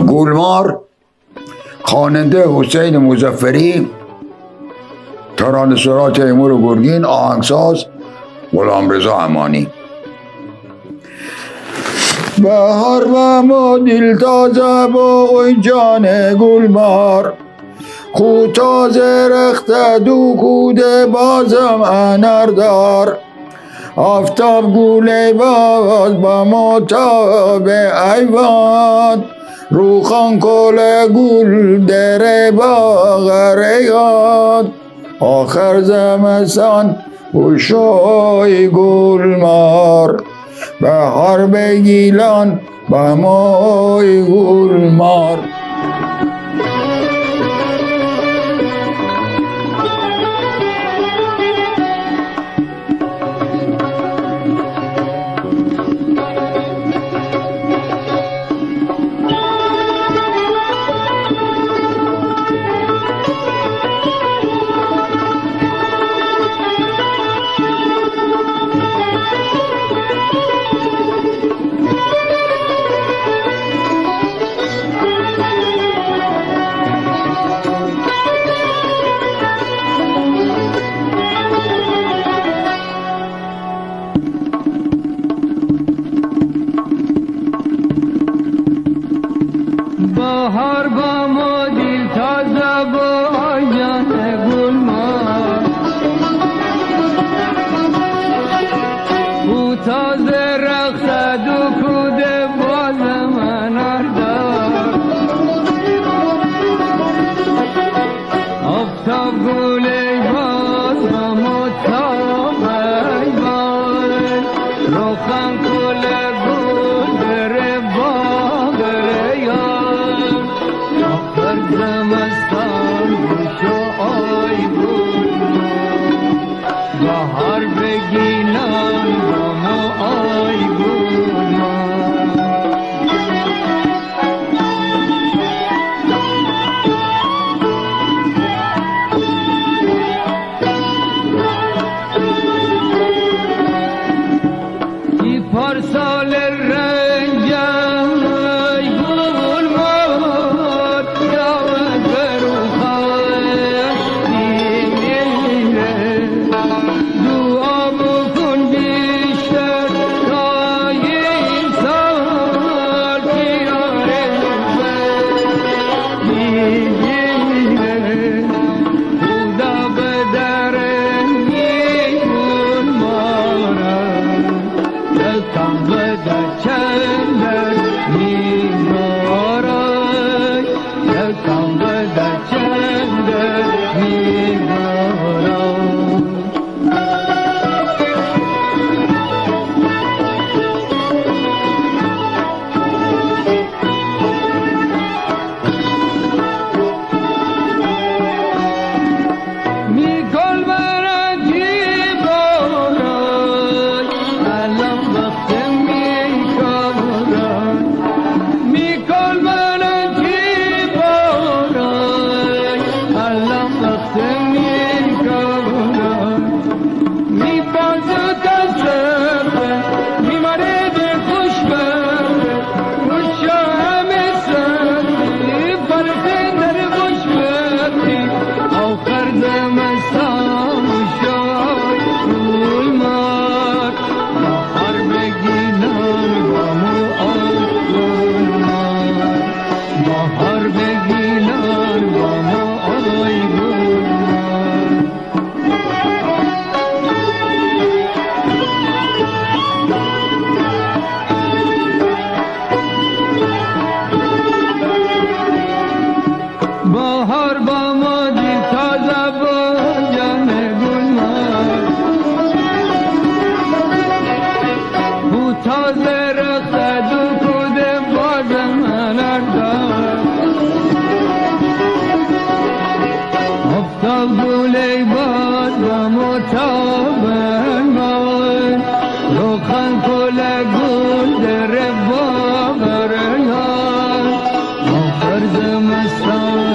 گلمار خواننده حسین مظفری، ترانه‌سرا تیمور گرگین، آهنگساز غلامرضا امانی. بهار و ما دل تازه با اوی جان گلمار، خود تازه رخت دو کوده بازم انردار، آفتاب گوله باز با ماتاب ایوان، روخان کل گل در باغ ریان، آخر زمستان گلشای گلمار، بهار به گیلان به مای گلمار. بهار با ما دل تازه با آیان گلمار، او تازه رخصد و کود باز من اردار، آفتاب گل باز با مطاب ایوان، روخان کل گل در باغ ریان، آخر زمستان گوشو آی گلمار، بهار بگیلان با ما آی گلمار. ای پارسال رنجم ای گلمار، یاد بروخان دیره، دعا بکن بیشتر تا این سال کناره میگیره، خدا به درنگی گلمارم، دلتم بده چندر میگارم، دلتم بده چندر میگارم. میکل برای باران، الان وقت میکارم، میکل برای باران، الان وقت میکارم، میبازو دستم میماره به خوشبخت، خوشا همه سردی برسه در خوشبختی، آخر زمستان شای گلمار، بهار بگیلان با مو آی گلمار، بهار بگیلان با مو آی گلمار. بهار با ما دل تازه با جان گلمار، او تازه رخصد و کود باز من اردار، آفتاب گل باز با مطاب ایوان، روخان کل گل در باغ ریان، آخر زمستان